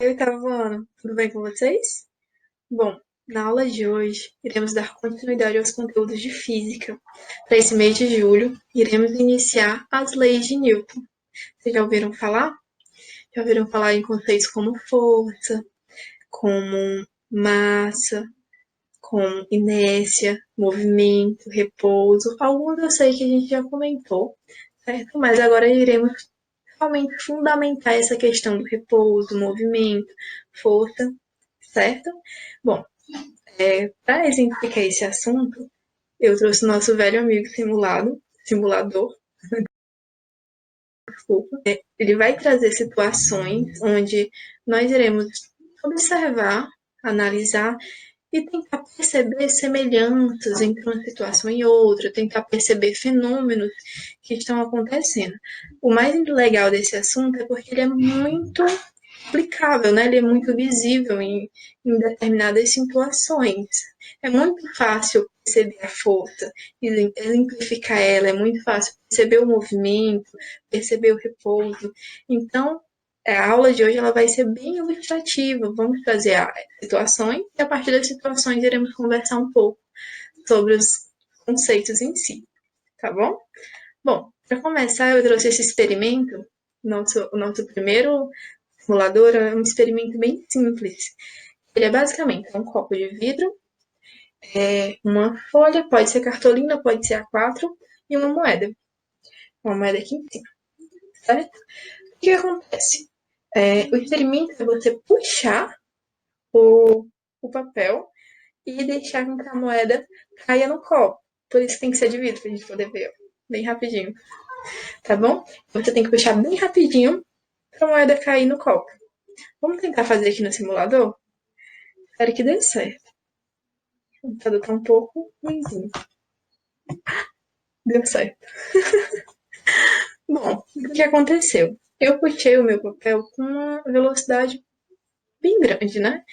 Oi, oitavo ano, tudo bem com vocês? Bom, na aula de hoje, iremos dar continuidade aos conteúdos de física. Para esse mês de julho, iremos iniciar as leis de Newton. Vocês já ouviram falar? Já ouviram falar em conceitos como força, como massa, como inércia, movimento, repouso? Alguns eu sei que a gente já comentou, certo? Mas agora iremos realmente fundamentar essa questão do repouso, movimento, força, certo? Bom, para exemplificar esse assunto, eu trouxe o nosso velho amigo simulador, desculpa. Ele vai trazer situações onde nós iremos observar, analisar e tentar perceber semelhanças entre uma situação e outra, tentar perceber fenômenos que estão acontecendo. O mais legal desse assunto é porque ele é muito aplicável, né? Ele é muito visível em determinadas situações. É muito fácil perceber a força, exemplificar ela, é muito fácil perceber o movimento, perceber o repouso. Então, a aula de hoje ela vai ser bem ilustrativa. Vamos trazer situações e a partir das situações iremos conversar um pouco sobre os conceitos em si, tá bom? Bom, para começar, eu trouxe esse experimento. O nosso primeiro simulador é um experimento bem simples. Ele é basicamente um copo de vidro, uma folha, pode ser cartolina, pode ser A4, e uma moeda. Uma moeda aqui em cima, certo? O que acontece? O experimento é você puxar o papel e deixar com que a moeda caia no copo. Por isso tem que ser de vidro, pra gente poder ver bem rapidinho, tá bom? Você tem que puxar bem rapidinho para a moeda cair no copo. Vamos tentar fazer aqui no simulador? Espero que dê certo. O computador tá um pouco ruimzinho. Deu certo. Bom, o que aconteceu? Eu puxei o meu papel com uma velocidade bem grande, né?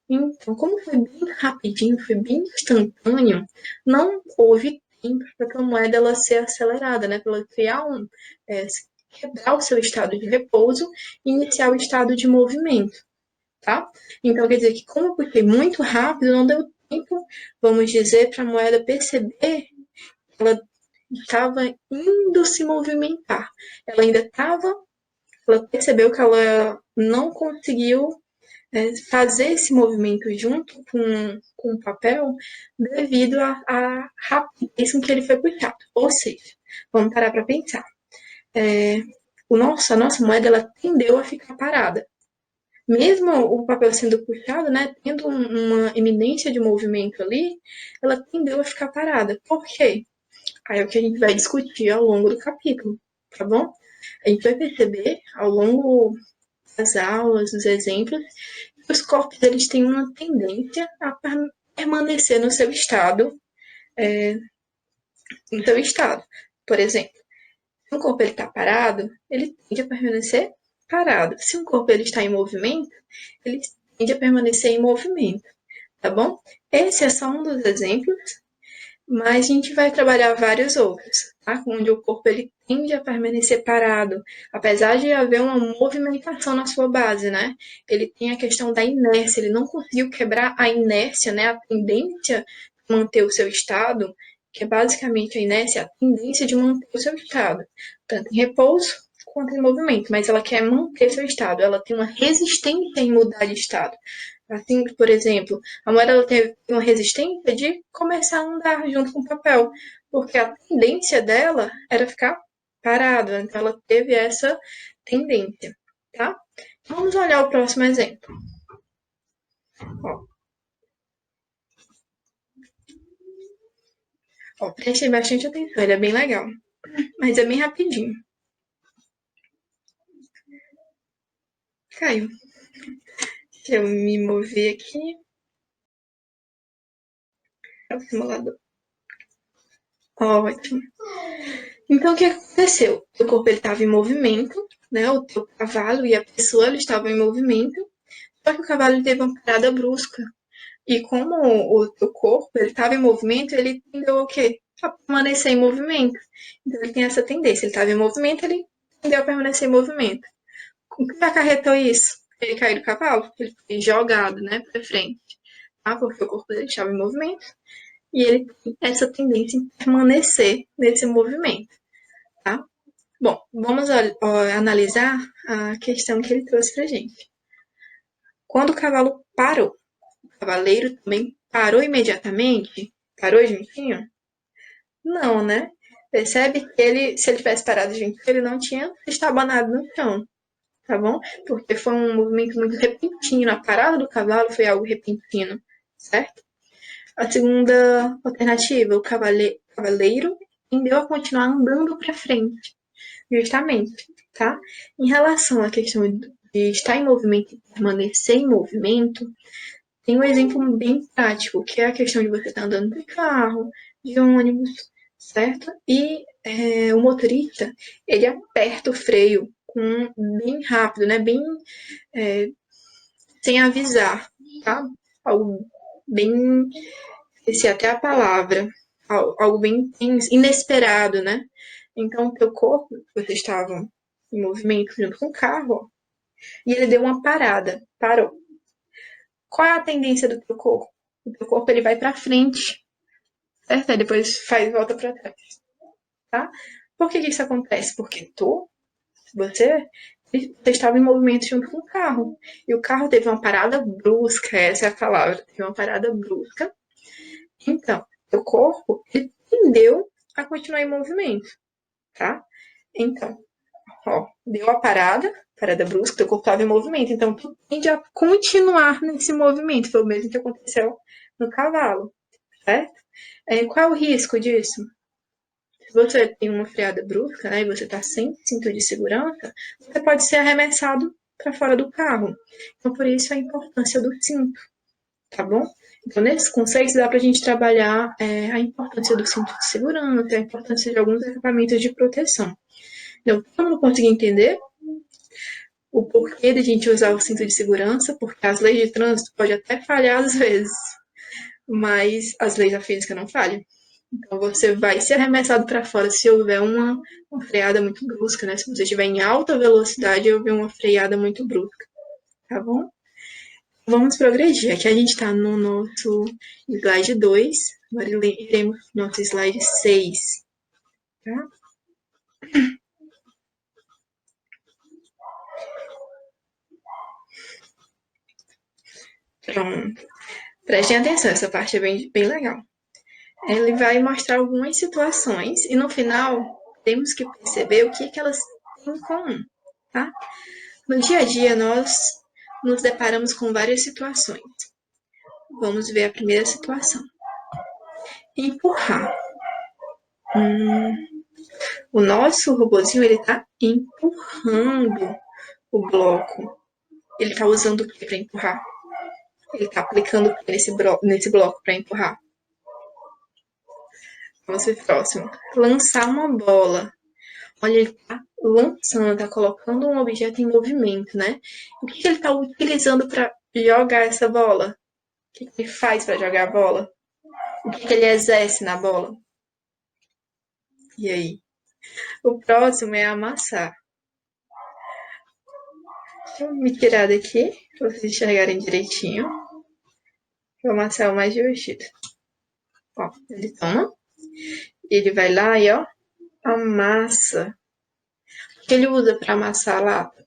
Então, como foi bem rapidinho, foi bem instantâneo, não houve tempo para a moeda ela ser acelerada, né? Para ela criar é, quebrar o seu estado de repouso e iniciar o estado de movimento, tá? Então, quer dizer que como eu puxei muito rápido, não deu tempo, vamos dizer, para a moeda perceber que ela estava indo se movimentar. Ela ainda estava, ela percebeu que ela não conseguiu fazer esse movimento junto com o papel devido à rapidez com que ele foi puxado. Ou seja, vamos parar para pensar. É, a nossa moeda ela tendeu a ficar parada. Mesmo o papel sendo puxado, né, tendo uma iminência de movimento ali, ela tendeu a ficar parada. Por quê? Aí é o que a gente vai discutir ao longo do capítulo, tá bom? A gente vai perceber ao longo das aulas, dos exemplos, que os corpos eles têm uma tendência a permanecer no seu estado. Por exemplo, se um corpo está parado, ele tende a permanecer parado. Se um corpo ele está em movimento, ele tende a permanecer em movimento, tá bom? Esse é só um dos exemplos, mas a gente vai trabalhar vários outros, tá? Onde o corpo ele tende a permanecer parado, apesar de haver uma movimentação na sua base, né? Ele tem a questão da inércia, ele não conseguiu quebrar a inércia, né? A tendência de manter o seu estado, que é basicamente a inércia, a tendência de manter o seu estado, tanto em repouso quanto em movimento, mas ela quer manter seu estado, ela tem uma resistência em mudar de estado. Assim, por exemplo, a moeda ela teve uma resistência de começar a andar junto com o papel, porque a tendência dela era ficar parada, então ela teve essa tendência, tá? Vamos olhar o próximo exemplo. Prestem bastante atenção, ele é bem legal, mas é bem rapidinho. Caiu. Deixa eu me mover aqui. É o simulador. Ótimo. Então, o que aconteceu? O corpo estava em movimento, né? O teu cavalo e a pessoa eles estavam em movimento, só que o cavalo teve uma parada brusca. E como o corpo estava em movimento, ele tendeu o quê? A permanecer em movimento. Então ele tem essa tendência. Ele estava em movimento, ele tendeu a permanecer em movimento. O que acarretou isso? ele caiu do cavalo, ele foi jogado, né, para frente, tá? Porque o corpo dele estava em movimento e ele tem essa tendência em permanecer nesse movimento, tá? Bom, vamos analisar a questão que ele trouxe pra gente. Quando o cavalo parou, o cavaleiro também parou imediatamente? Parou juntinho? Não, né? Percebe que ele, se ele tivesse parado juntinho, ele não tinha estabanado no chão, tá bom? Porque foi um movimento muito repentino. A parada do cavalo foi algo repentino, certo? A segunda alternativa, o cavaleiro tendeu a continuar andando para frente, justamente, tá? Em relação à questão de estar em movimento e permanecer em movimento, tem um exemplo bem prático, que é a questão de você estar andando de carro, de ônibus, certo? E o motorista, ele aperta o freio bem rápido, né? Bem sem avisar, tá? Algo bem, esqueci até a palavra, algo bem inesperado, né? Então, o teu corpo, você estava em movimento junto com o carro, e ele deu uma parada, parou. Qual é a tendência do teu corpo? O teu corpo ele vai para frente, certo? Aí depois volta para trás, tá? Por que isso acontece? Porque você estava em movimento junto com o carro. E o carro teve uma parada brusca, essa é a palavra, teve uma parada brusca. Então, o corpo ele tendeu a continuar em movimento, tá? Então, ó, deu a parada brusca, teu corpo estava em movimento. Então, tu tende a continuar nesse movimento. Foi o mesmo que aconteceu no cavalo, certo? Qual é o risco disso? Se você tem uma freada brusca, né, e você está sem cinto de segurança, você pode ser arremessado para fora do carro. Então, por isso a importância do cinto, tá bom? Então, nesses conceitos dá para a gente trabalhar a importância do cinto de segurança, a importância de alguns equipamentos de proteção. Então, todo mundo conseguir entender o porquê de a gente usar o cinto de segurança, porque as leis de trânsito podem até falhar às vezes, mas as leis da física não falham. Então você vai ser arremessado para fora se houver uma freada muito brusca, né? Se você estiver em alta velocidade e houver uma freada muito brusca, tá bom? Vamos progredir. Aqui a gente está no nosso slide 2, agora iremos no nosso slide 6, tá? Pronto. Prestem atenção, essa parte é bem, bem legal. Ele vai mostrar algumas situações e no final temos que perceber o que elas têm em comum, tá? No dia a dia nós nos deparamos com várias situações. Vamos ver a primeira situação. Empurrar. O nosso robozinho ele está empurrando o bloco. Ele está usando o que para empurrar? Ele está aplicando o que nesse bloco para empurrar? Vamos ver o próximo. Lançar uma bola. Olha, ele está lançando, está colocando um objeto em movimento, né? O que ele está utilizando para jogar essa bola? O que ele faz para jogar a bola? O que ele exerce na bola? E aí? O próximo é amassar. Deixa eu me tirar daqui, para vocês enxergarem direitinho. Vou amassar o mais divertido. Ó, ele toma, ele vai lá e ó, amassa. O que ele usa para amassar a lata?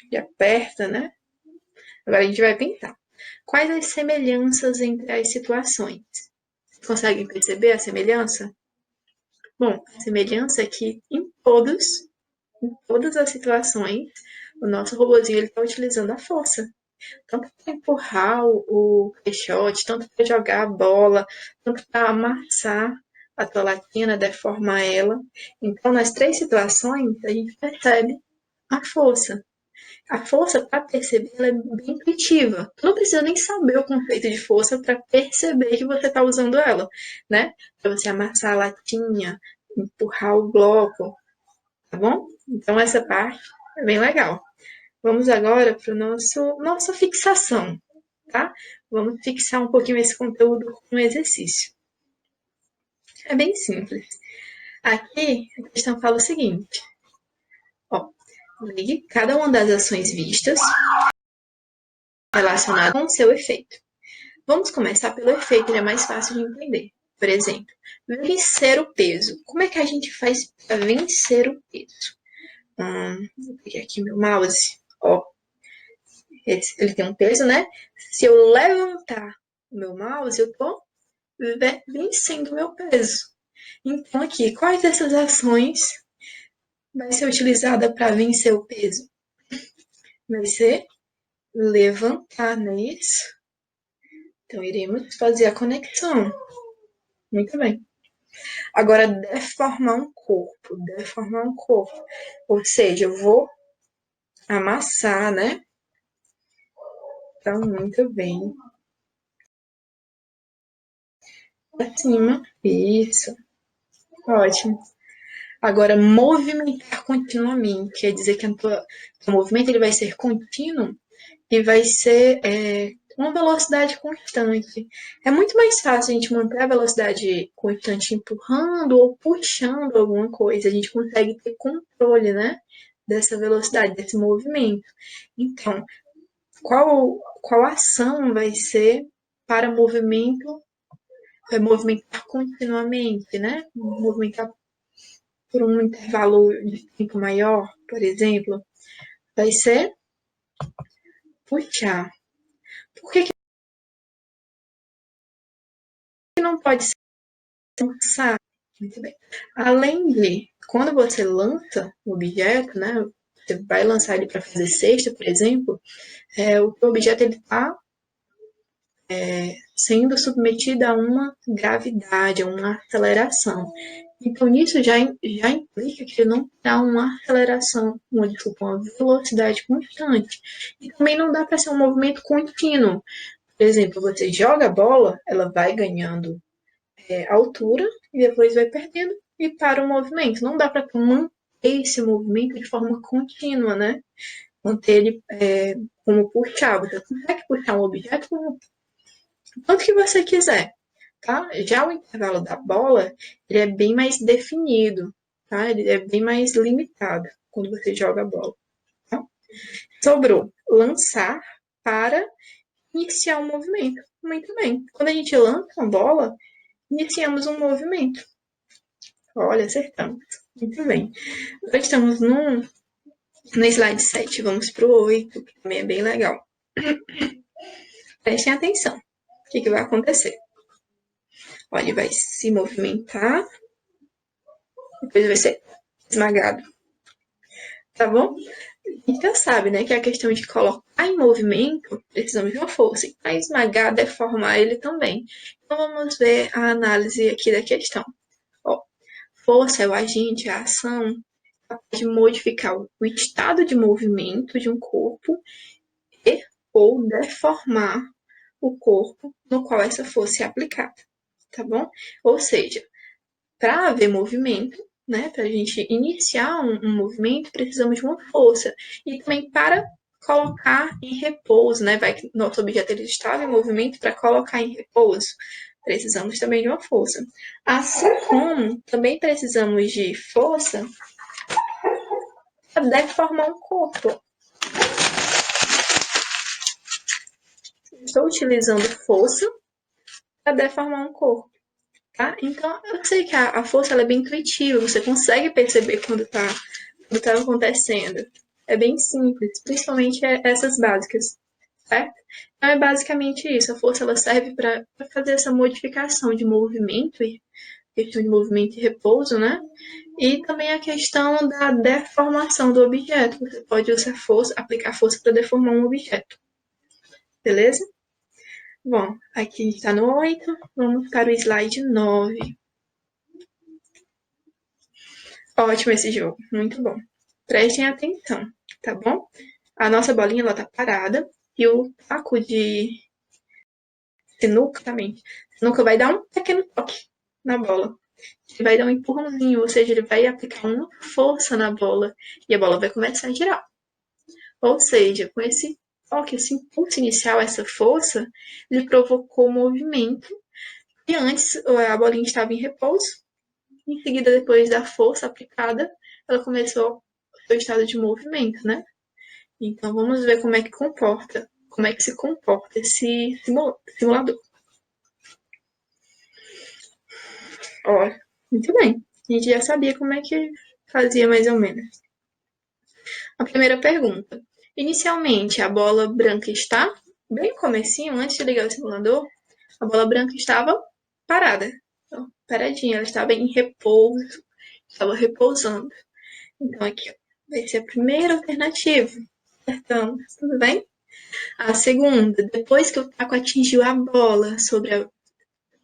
Ele aperta, né? Agora a gente vai pensar. Quais as semelhanças entre as situações? Conseguem perceber a semelhança? Bom, a semelhança é que em todas as situações, o nosso robozinho está utilizando a força. Tanto para empurrar o caixote, tanto para jogar a bola, tanto para amassar a tua latina, deformar ela. Então, nas três situações, a gente percebe a força. A força, para perceber, ela é bem intuitiva. Tu não precisa nem saber o conceito de força para perceber que você está usando ela, né? Para você amassar a latinha, empurrar o bloco, tá bom? Então, essa parte é bem legal. Vamos agora para nossa fixação, tá? Vamos fixar um pouquinho esse conteúdo com um exercício. É bem simples. Aqui, a questão fala o seguinte. Ó, Ligue cada uma das ações vistas relacionada com o seu efeito. Vamos começar pelo efeito, ele é mais fácil de entender. Por exemplo, vencer o peso. Como é que a gente faz para vencer o peso? Vou pegar aqui meu mouse. Ó, ele tem um peso, né? Se eu levantar o meu mouse, eu tô vencendo o meu peso. Então, aqui, quais dessas ações vai ser utilizada para vencer o peso? Vai ser levantar, não é isso? Então, iremos fazer a conexão. Muito bem. Agora, deformar um corpo. Deformar um corpo. Ou seja, eu vou amassar, né? Então, muito bem. Pra cima. Isso. Ótimo. Agora, movimentar continuamente. Quer dizer que o movimento ele vai ser contínuo e vai ser uma velocidade constante. É muito mais fácil a gente manter a velocidade constante empurrando ou puxando alguma coisa. A gente consegue ter controle, né? Dessa velocidade, desse movimento. Então, qual ação vai ser para movimento, movimentar continuamente, né? Movimentar por um intervalo de tempo maior, por exemplo, vai ser puxar. Por que não pode ser lançar? Muito bem. Além de, quando você lança o objeto, né? Você vai lançar ele para fazer cesta, por exemplo, o objeto está sendo submetido a uma gravidade, a uma aceleração. Então, isso já implica que ele não dá uma aceleração, uma velocidade constante. E também não dá para ser um movimento contínuo. Por exemplo, você joga a bola, ela vai ganhando altura e depois vai perdendo e para o movimento. Não dá para manter esse movimento de forma contínua, né? Manter ele como puxar. Você consegue puxar um objeto como quanto que você quiser, tá? Já o intervalo da bola, ele é bem mais definido, tá? Ele é bem mais limitado quando você joga a bola, tá? Sobrou lançar para iniciar um movimento. Muito bem. Quando a gente lança uma bola, iniciamos um movimento. Olha, acertamos. Muito bem. Agora estamos no slide 7. Vamos para o 8, que também é bem legal. Prestem atenção. O que vai acontecer? Olha, ele vai se movimentar, depois vai ser esmagado. Tá bom? A gente já sabe, né, que a questão de colocar em movimento, precisamos de uma força. E para esmagar, deformar ele também. Então, vamos ver a análise aqui da questão. Ó, força é o agente, a ação capaz de modificar o estado de movimento de um corpo e ou deformar o corpo no qual essa força é aplicada. Tá bom? Ou seja, para haver movimento, né, para a gente iniciar um movimento, precisamos de uma força. E também para colocar em repouso, né, vai que nosso objeto ele estava em movimento, para colocar em repouso, precisamos também de uma força. Assim como também precisamos de força para deformar um corpo. Estou utilizando força para deformar um corpo. Tá? Então, eu sei que a força ela é bem intuitiva, você consegue perceber quando tá acontecendo. É bem simples, principalmente essas básicas, certo? Então, é basicamente isso. A força ela serve para fazer essa modificação de movimento, questão de movimento e repouso, né? E também a questão da deformação do objeto. Você pode usar força, aplicar força para deformar um objeto. Beleza? Bom, aqui está no 8, vamos para o slide 9. Ótimo esse jogo, muito bom. Prestem atenção, tá bom? A nossa bolinha ela tá parada e o taco de sinuca também. Sinuca vai dar um pequeno toque na bola. Ele vai dar um empurrãozinho, ou seja, ele vai aplicar uma força na bola e a bola vai começar a girar. Ou seja, com esse toque, esse impulso inicial, essa força, ele provocou o movimento e antes a bolinha estava em repouso. Em seguida, depois da força aplicada, ela começou seu estado de movimento, né? Então, vamos ver como é que se comporta esse simulador. Ó, muito bem. A gente já sabia como é que fazia mais ou menos. A primeira pergunta. Inicialmente, a bola branca está bem no comecinho, antes de ligar o simulador, a bola branca estava parada. Então, paradinha, ela estava em repouso, estava repousando. Então, aqui vai ser a primeira alternativa. Acertamos, tudo bem? A segunda, depois que o taco atingiu a bola sobre a... O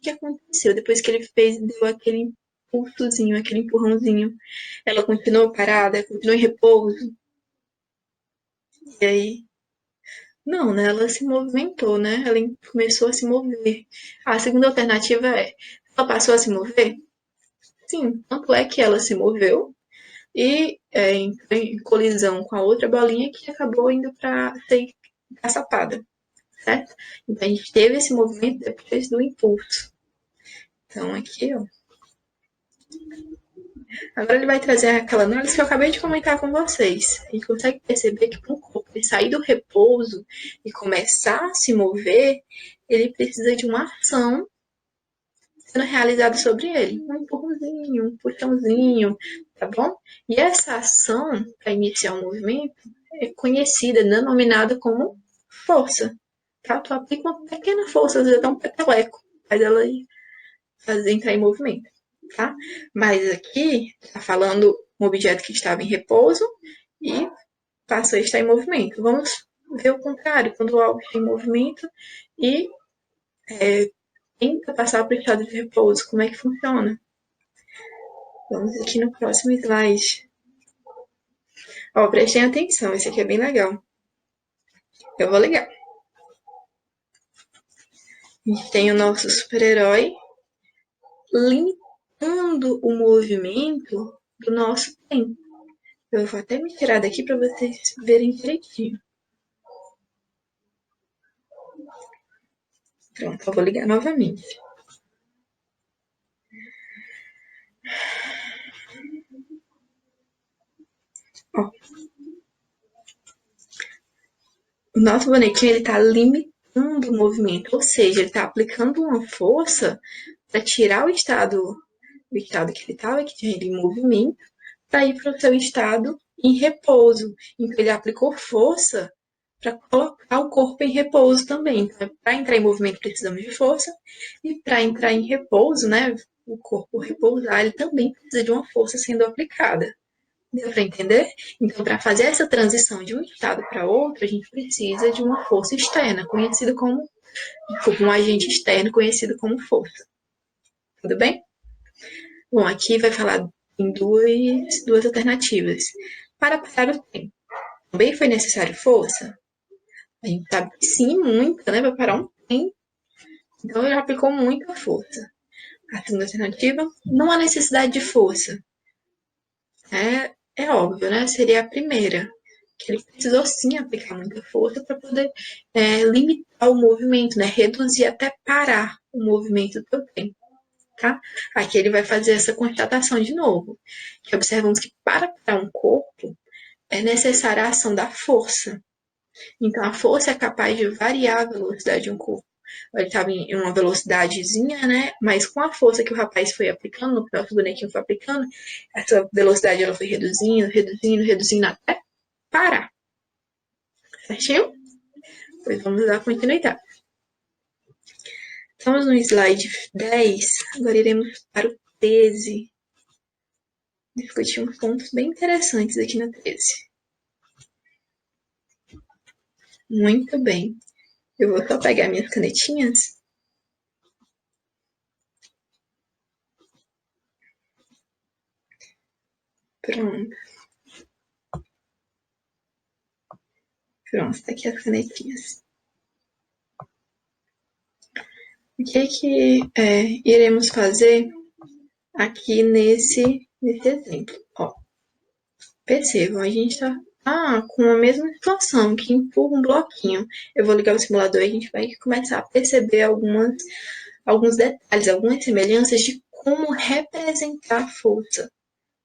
que aconteceu? Depois que ele deu aquele impulsozinho, aquele empurrãozinho, ela continuou parada, continuou em repouso. E aí, não, né? Ela se movimentou, né? Ela começou a se mover. A segunda alternativa é, ela passou a se mover? Sim, tanto é que ela se moveu e entrou em colisão com a outra bolinha que acabou indo para ser caçapada, certo? Então a gente teve esse movimento depois do impulso. Então aqui, ó. Agora ele vai trazer aquela análise que eu acabei de comentar com vocês. A gente consegue perceber que para um corpo sair do repouso e começar a se mover, ele precisa de uma ação sendo realizada sobre ele. Um empurrãozinho, um puxãozinho, tá bom? E essa ação, para iniciar o movimento, é conhecida, denominada como força. Tá? Tu aplica uma pequena força, às vezes até um peteleco, faz ela fazer entrar em movimento. Tá? Mas aqui está falando um objeto que estava em repouso e passou a estar em movimento. Vamos ver o contrário, quando algo está em movimento e tenta passar para o estado de repouso. Como é que funciona? Vamos aqui no próximo slide. Ó, prestem atenção, esse aqui é bem legal. Eu vou ligar. A gente tem o nosso super-herói limitando o movimento do nosso tempo. Eu vou até me tirar daqui para vocês verem direitinho. Pronto, eu vou ligar novamente. Ó. O nosso bonequinho ele tá limitando o movimento, ou seja, ele está aplicando uma força para tirar o estado que ele estava, que tinha ele em movimento, para ir para o seu estado em repouso. Então, ele aplicou força para colocar o corpo em repouso também. Então, para entrar em movimento, precisamos de força, e para entrar em repouso, né, o corpo repousar, ele também precisa de uma força sendo aplicada. Deu para entender? Então, para fazer essa transição de um estado para outro, a gente precisa de uma força externa, conhecida como um agente externo conhecido como força. Tudo bem? Bom, aqui vai falar em duas alternativas. Para parar o tempo, também foi necessário força? A gente sabe que sim, muita, né? Para parar um tempo. Então, ele aplicou muita força. A segunda alternativa, não há necessidade de força. É óbvio, né? Seria a primeira. Que ele precisou sim aplicar muita força para poder limitar o movimento, né? Reduzir até parar o movimento do tempo. Tá? Aqui ele vai fazer essa constatação de novo, que observamos que para parar um corpo é necessária a ação da força. Então a força é capaz de variar a velocidade de um corpo. Ele estava em uma velocidadezinha, né? Mas com a força que o rapaz foi aplicando, o nosso bonequinho foi aplicando, essa velocidade ela foi reduzindo, reduzindo, reduzindo até parar. Certinho? Pois vamos dar continuidade. Estamos no slide 10, agora iremos para o 13. Discutir uns pontos bem interessantes aqui na 13. Muito bem. Eu vou só pegar minhas canetinhas. Pronto. Pronto, tá aqui as canetinhas. O que iremos fazer aqui nesse exemplo? Ó, percebam, a gente tá com a mesma situação, que empurra um bloquinho. Eu vou ligar o simulador e a gente vai começar a perceber alguns detalhes, algumas semelhanças de como representar a força,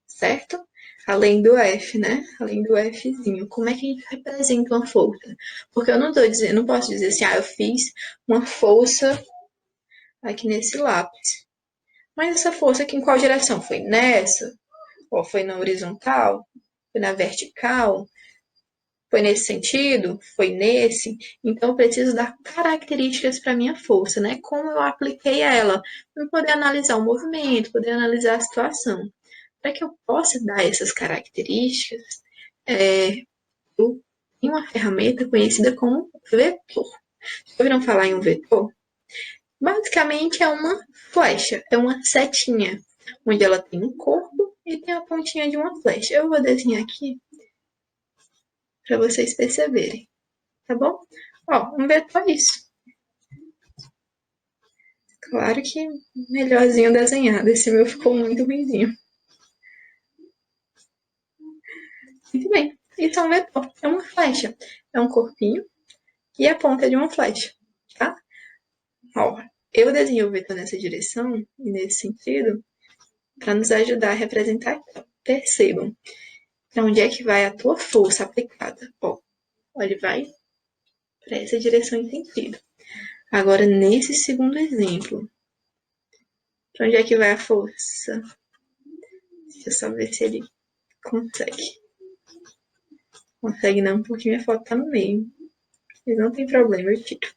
certo? além do F, né? Além do Fzinho. Como é que a gente representa uma força? Porque eu não tô dizendo, não posso dizer assim, eu fiz uma força aqui nesse lápis. Mas essa força aqui em qual direção? Foi nessa? Ou foi na horizontal? Foi na vertical? Foi nesse sentido? Foi nesse? Então, eu preciso dar características para minha força, né? Como eu apliquei ela, para poder analisar o movimento, poder analisar a situação. Para que eu possa dar essas características, eu tenho uma ferramenta conhecida como vetor. Já ouviram falar em um vetor? Basicamente é uma flecha, é uma setinha, onde ela tem um corpo e tem a pontinha de uma flecha. Eu vou desenhar aqui para vocês perceberem, tá bom? Ó, um vetor é isso. Claro que melhorzinho desenhado, esse meu ficou muito ruimzinho. Muito bem, isso é um vetor, é uma flecha, é um corpinho e a ponta de uma flecha, tá? Ó, eu desenhei o vetor nessa direção e nesse sentido para nos ajudar a representar. Percebam, para onde é que vai a tua força aplicada? Ó, ele vai para essa direção em sentido. Agora, nesse segundo exemplo, para onde é que vai a força? Deixa eu só ver se ele consegue. Consegue não, porque minha foto tá no meio. Mas não tem problema, eu tiro.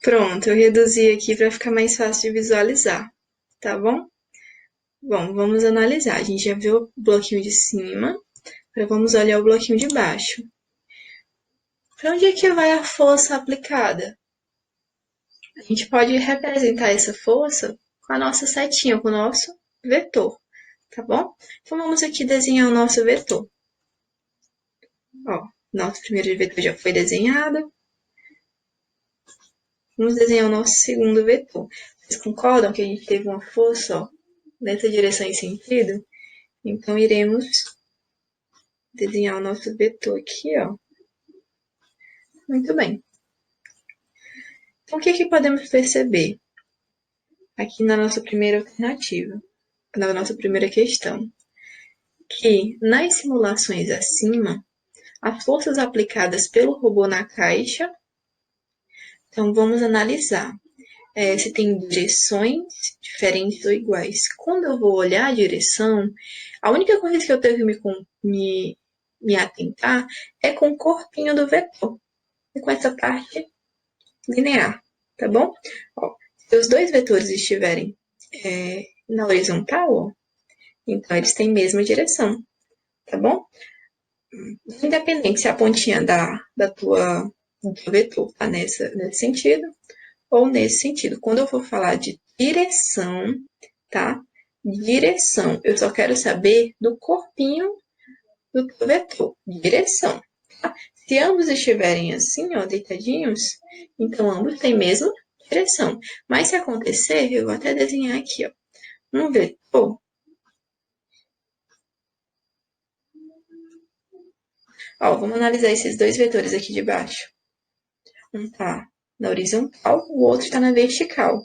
Pronto, eu reduzi aqui para ficar mais fácil de visualizar, tá bom? Bom, vamos analisar. A gente já viu o bloquinho de cima, agora vamos olhar o bloquinho de baixo. Para onde é que vai a força aplicada? A gente pode representar essa força com a nossa setinha, com o nosso vetor, tá bom? Então, vamos aqui desenhar o nosso vetor. Ó, nosso primeiro vetor já foi desenhado. Vamos desenhar o nosso segundo vetor. Vocês concordam que a gente teve uma força, ó, nessa direção e sentido? Então, iremos desenhar o nosso vetor aqui, ó. Muito bem. Então, o que podemos perceber aqui na nossa primeira alternativa, na nossa primeira questão? Que nas simulações acima, as forças aplicadas pelo robô na caixa. Então, vamos analisar se tem direções diferentes ou iguais. Quando eu vou olhar a direção, a única coisa que eu tenho que me atentar é com o corpinho do vetor, e com essa parte linear, tá bom? Ó, se os dois vetores estiverem na horizontal, ó, então eles têm a mesma direção, tá bom? Independente se a pontinha do teu vetor tá nesse sentido ou nesse sentido. Quando eu for falar de direção, tá? Direção, eu só quero saber do corpinho do teu vetor. Direção, tá? Se ambos estiverem assim, ó, deitadinhos, então ambos têm a mesma direção. Mas se acontecer, eu vou até desenhar aqui, ó, um vetor. Ó, vamos analisar esses dois vetores aqui de baixo. Um está na horizontal, o outro está na vertical.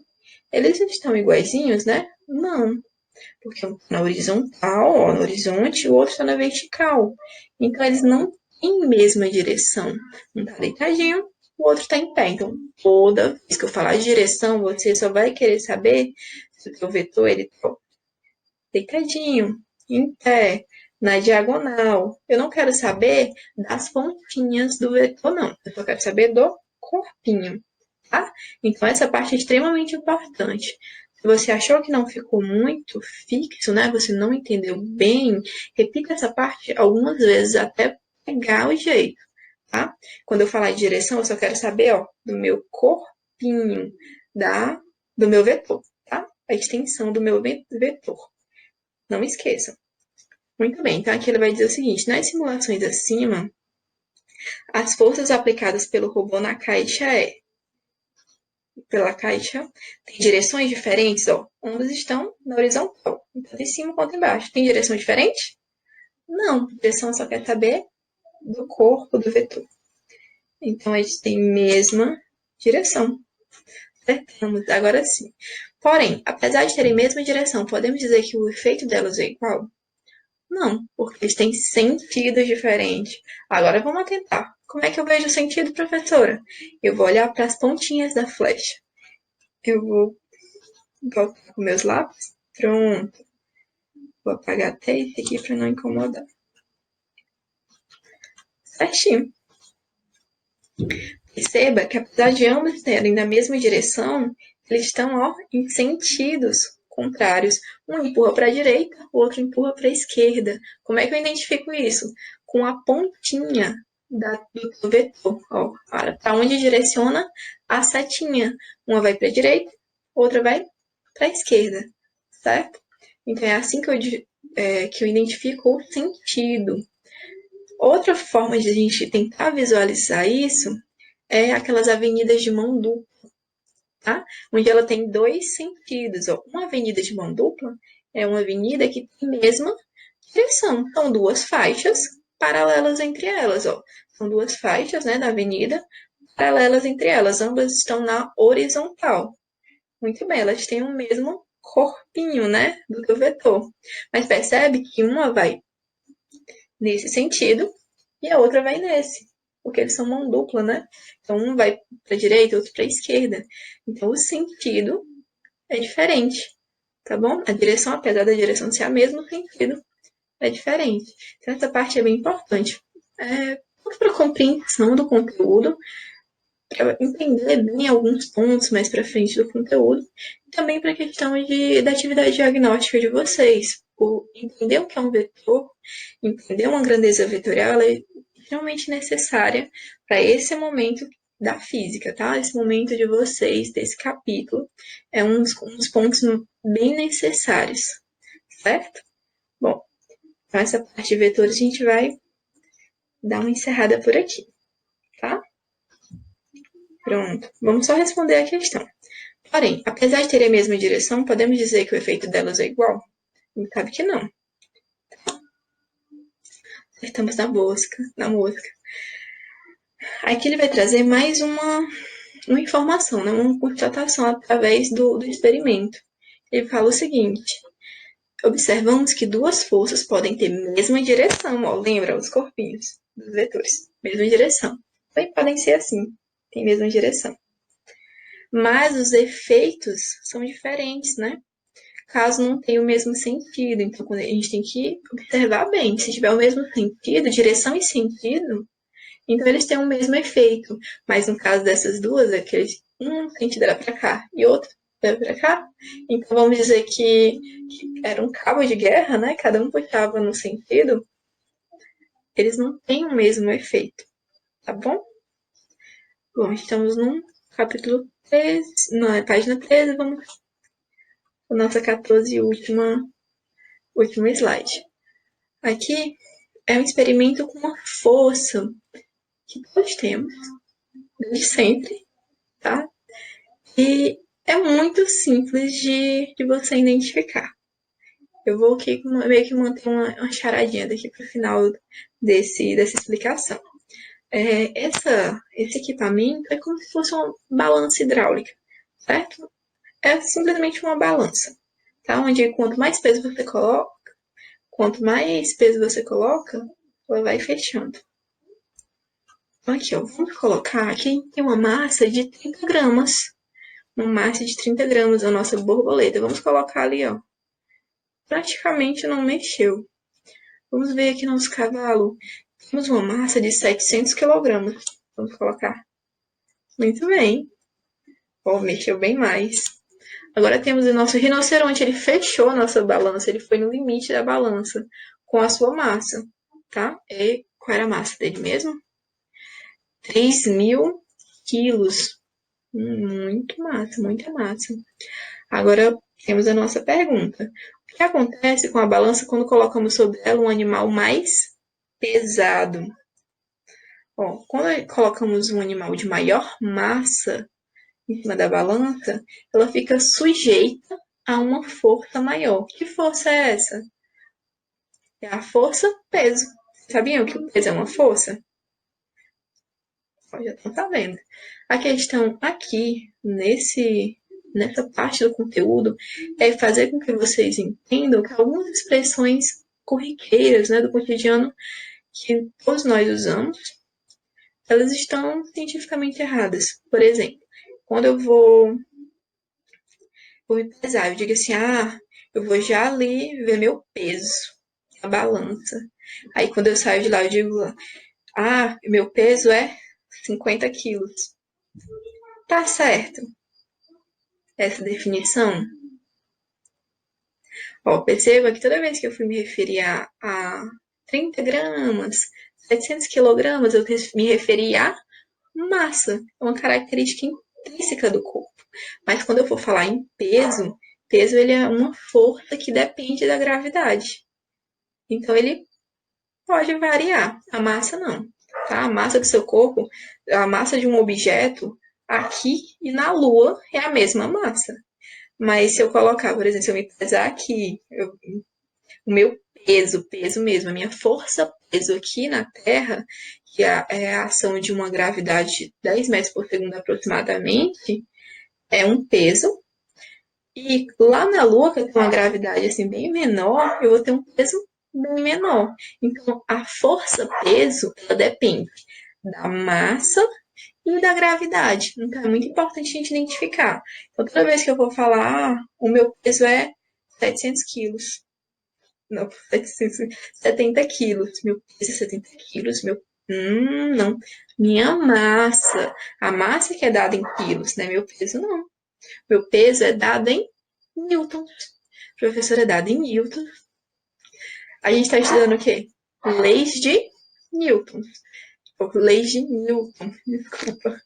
Eles estão iguaizinhos, né? Não, porque um está na horizontal, ó, no horizonte, e o outro está na vertical. Então, eles não têm a mesma direção. Um está deitadinho, o outro está em pé. Então, toda vez que eu falar de direção, você só vai querer saber se o seu vetor está deitadinho, em pé, na diagonal. Eu não quero saber das pontinhas do vetor, não. Eu só quero saber do corpinho, tá? Então, essa parte é extremamente importante. Se você achou que não ficou muito fixo, né? Você não entendeu bem, repita essa parte algumas vezes até pegar o jeito, tá? Quando eu falar de direção, eu só quero saber, ó, do meu corpinho, do meu vetor, tá? A extensão do meu vetor. Não esqueçam. Muito bem, então aqui ele vai dizer o seguinte: nas simulações acima, as forças aplicadas pelo robô na caixa pela caixa tem direções diferentes, ó. Ambos estão na horizontal, tanto em cima quanto embaixo. Tem direção diferente? Não, direção só quer saber do corpo do vetor. Então, a gente tem mesma direção. Acertamos. Agora sim. Porém, apesar de terem a mesma direção, podemos dizer que o efeito delas é igual? Não, porque eles têm sentidos diferentes. Agora vamos tentar. Como é que eu vejo o sentido, professora? Eu vou olhar para as pontinhas da flecha. Eu vou voltar com meus lápis. Pronto. Vou apagar até esse aqui para não incomodar. Certinho. Perceba que apesar de ambos terem na mesma direção, eles estão em sentidos contrários. Um empurra para a direita, o outro empurra para a esquerda. Como é que eu identifico isso? Com a pontinha do vetor. Para onde direciona a setinha. Uma vai para a direita, outra vai para a esquerda. Certo? Então é assim que eu identifico o sentido. Outra forma de a gente tentar visualizar isso é aquelas avenidas de mão dupla, tá? Onde ela tem dois sentidos. Uma avenida de mão dupla é uma avenida que tem a mesma direção. São duas faixas paralelas entre elas. São duas faixas, né, da avenida paralelas entre elas. Ambas estão na horizontal. Muito bem, elas têm o mesmo corpinho, né, do vetor. Mas percebe que uma vai nesse sentido e a outra vai nesse, porque eles são mão dupla, né? Então um vai para a direita, outro para a esquerda. Então o sentido é diferente, tá bom? A direção, apesar da direção ser a mesma, o sentido é diferente. Então essa parte é bem importante. Tanto para a compreensão do conteúdo, para entender bem alguns pontos mais para frente do conteúdo, e também para a questão da atividade diagnóstica de vocês. Entender o que é um vetor, entender uma grandeza vetorial, ela é extremamente necessária para esse momento da física, tá? Esse momento de vocês, desse capítulo, é um dos pontos bem necessários, certo? Bom, então essa parte de vetores a gente vai dar uma encerrada por aqui, tá? Pronto, vamos só responder a questão. Porém, apesar de terem a mesma direção, podemos dizer que o efeito delas é igual? Sabe que não. Acertamos na mosca. Aqui ele vai trazer mais uma informação, né? Uma constatação através do experimento. Ele fala o seguinte: observamos que duas forças podem ter mesma direção. Lembra os corpinhos dos vetores? Mesma direção. Também podem ser assim, tem mesma direção. Mas os efeitos são diferentes, né? Caso não tenha o mesmo sentido. Então, a gente tem que observar bem. Se tiver o mesmo sentido, direção e sentido, então eles têm o mesmo efeito. Mas no caso dessas duas, um sentido era para cá e outro era para cá. Então vamos dizer que era um cabo de guerra, né? Cada um puxava no sentido. Eles não têm o mesmo efeito, tá bom? Bom, estamos no capítulo 13, na página 13, vamos para a nossa 14 e último slide. Aqui é um experimento com uma força que todos temos, desde sempre, tá? E é muito simples de você identificar. Eu vou aqui meio que manter uma charadinha daqui para o final dessa explicação. Esse equipamento é como se fosse uma balança hidráulica, certo? É simplesmente uma balança, tá? Onde quanto mais peso você coloca, ela vai fechando. Então aqui, vamos colocar aqui tem uma massa de 30 gramas. Uma massa de 30 gramas a nossa borboleta. Vamos colocar ali, praticamente não mexeu. Vamos ver aqui nosso cavalo. Temos uma massa de 700 quilogramas. Vamos colocar. Muito bem. Mexeu bem mais. Agora temos o nosso rinoceronte. Ele fechou a nossa balança. Ele foi no limite da balança com a sua massa, tá? E qual era a massa dele mesmo? 3.000 quilos. Muito massa, muita massa. Agora temos a nossa pergunta. O que acontece com a balança quando colocamos sobre ela um animal mais pesado? Quando colocamos um animal de maior massa em cima da balança, ela fica sujeita a uma força maior. Que força é essa? É a força peso. Sabiam que o peso é uma força? Já estão sabendo. A questão aqui, nesse nessa parte do conteúdo é fazer com que vocês entendam que algumas expressões corriqueiras, né, do cotidiano que todos nós usamos, elas estão cientificamente erradas. Por exemplo, quando eu vou me pesar, eu digo assim, eu vou já ali ver meu peso, a balança. Aí quando eu saio de lá, eu digo, meu peso é 50 quilos. Tá certo essa definição? Ó, perceba que toda vez que eu fui me referir a 30 gramas, 700 quilogramas, eu me referi a massa, é uma característica intrínseca do corpo. Mas quando eu for falar em peso, peso ele é uma força que depende da gravidade. Então ele pode variar, a massa não. Tá? A massa do seu corpo, a massa de um objeto aqui e na Lua é a mesma massa. Mas se eu colocar, por exemplo, se eu me pesar aqui, o meu peso mesmo, a minha força peso aqui na Terra, que é a ação de uma gravidade de 10 metros por segundo aproximadamente, é um peso. E lá na Lua, que tem uma gravidade assim bem menor, eu vou ter um peso bem menor. Então, a força-peso, ela depende da massa e da gravidade. Então, é muito importante a gente identificar. Então, toda vez que eu vou falar, o meu peso é 700 quilos. Não, 70 quilos. Meu peso é 70 quilos. Não. Minha massa. A massa que é dada em quilos, né? Meu peso não. Meu peso é dado em newtons. Professor, é dado em newtons. A gente está estudando o quê? Leis de Newton. Leis de Newton, desculpa.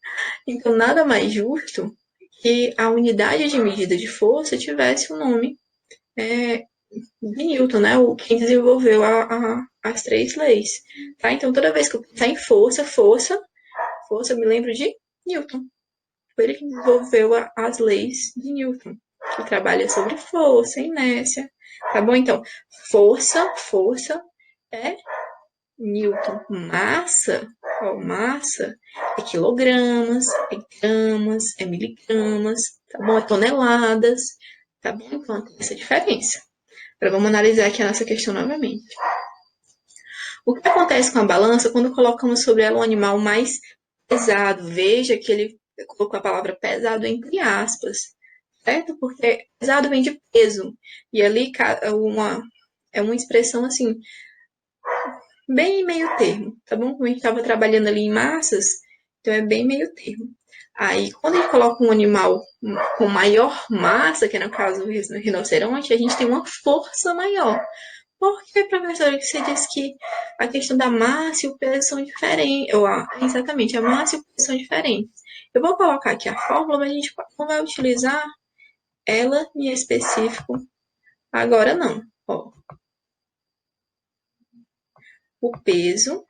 Então, nada mais justo que a unidade de medida de força tivesse o nome de Newton, né? O quem desenvolveu as três leis. Tá? Então, toda vez que eu pensar em força, eu me lembro de Newton. Foi ele que desenvolveu as leis de Newton, que trabalha sobre força, inércia. Tá bom? Então, força é Newton. Massa é quilogramas, é gramas, é miligramas, tá bom? É toneladas, tá bom? Então, tem essa diferença. Agora vamos analisar aqui a nossa questão novamente. O que acontece com a balança quando colocamos sobre ela um animal mais pesado? Veja que ele colocou a palavra pesado entre aspas, certo? Porque pesado vem de peso. E ali é uma expressão assim, bem meio termo, tá bom? Como a gente estava trabalhando ali em massas, então é bem meio termo. Aí, quando a gente coloca um animal com maior massa, que é no caso o rinoceronte, a gente tem uma força maior. Por que, professora, que você disse que a questão da massa e o peso são diferentes? Exatamente, a massa e o peso são diferentes. Eu vou colocar aqui a fórmula, mas a gente não vai utilizar ela em específico agora, não. Ó, o peso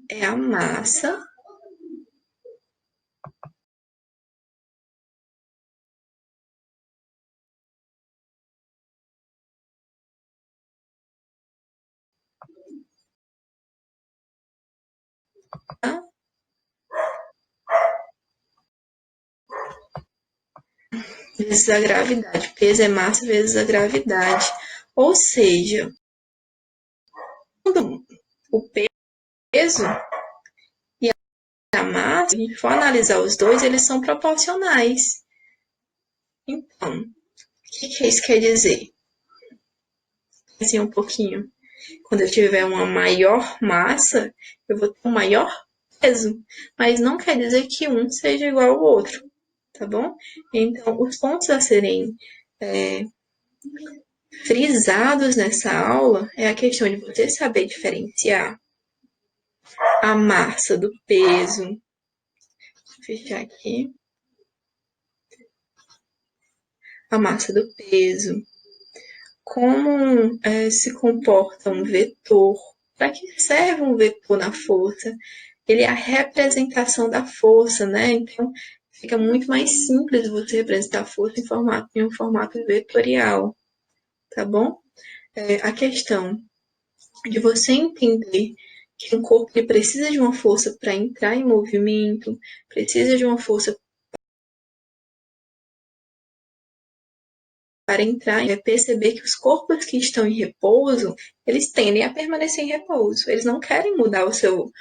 é a massa vezes a gravidade. Peso é massa vezes a gravidade. Ou seja, quando o peso e a massa, se a gente for analisar os dois, eles são proporcionais. Então, o que isso quer dizer? Assim, um pouquinho. Quando eu tiver uma maior massa, eu vou ter um maior peso. Mas não quer dizer que um seja igual ao outro, tá bom? Então, os pontos a serem frisados nessa aula é a questão de você saber diferenciar a massa do peso. Vou fechar aqui. A massa do peso. Como se comporta um vetor. Para que serve um vetor na força? Ele é a representação da força, né? Então, fica muito mais simples você representar a força em um formato vetorial, tá bom? A questão de você entender que um corpo ele precisa de uma força para entrar em movimento, precisa de uma força para entrar e perceber que os corpos que estão em repouso, eles tendem a permanecer em repouso. Eles não querem mudar o seu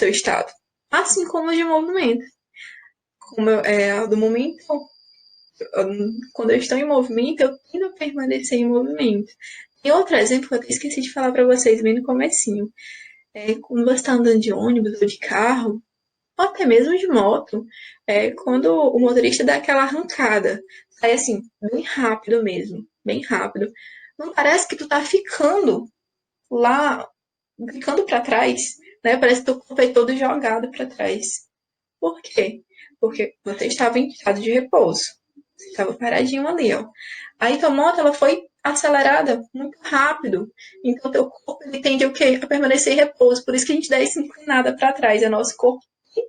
estado. Assim como os de movimento. Do momento, quando eu estou em movimento, eu tendo a permanecer em movimento. E outro exemplo que eu até esqueci de falar para vocês bem no comecinho. Quando você está andando de ônibus ou de carro, ou até mesmo de moto, quando o motorista dá aquela arrancada, sai assim, bem rápido mesmo, bem rápido. Não parece que tu tá lá, ficando para trás, né? Parece que teu corpo é todo jogado para trás. Por quê? Porque você estava em estado de repouso. Você estava paradinho ali, ó. Aí tua moto, ela foi acelerada muito rápido. Então teu corpo, ele tende o quê? A permanecer em repouso. Por isso que a gente dá essa inclinada para trás. É nosso corpo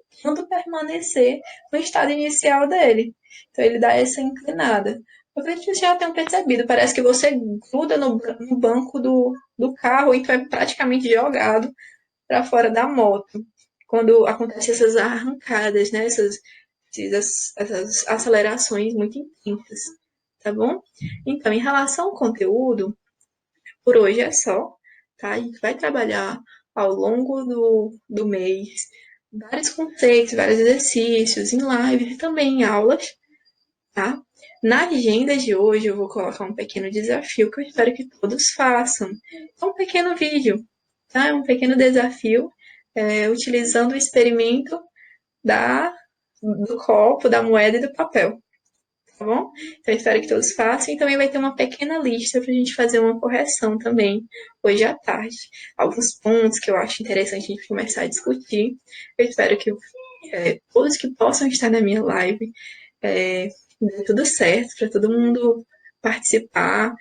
tentando permanecer no estado inicial dele. Então ele dá essa inclinada. Eu acredito que vocês já tenham percebido. Parece que você gruda no banco do carro e tu é praticamente jogado para fora da moto. Quando acontecem essas arrancadas, né? Essas acelerações muito intensas, tá bom? Então, em relação ao conteúdo, por hoje é só, tá? A gente vai trabalhar ao longo do mês vários conceitos, vários exercícios, em lives e também em aulas, tá? Na agenda de hoje eu vou colocar um pequeno desafio que eu espero que todos façam. É um pequeno vídeo, tá? É um pequeno desafio utilizando o experimento da, do copo, da moeda e do papel, tá bom? Então, eu espero que todos façam. E também vai ter uma pequena lista para a gente fazer uma correção também, hoje à tarde. Alguns pontos que eu acho interessante a gente começar a discutir. Eu espero que todos que possam estar na minha live dê tudo certo, para todo mundo participar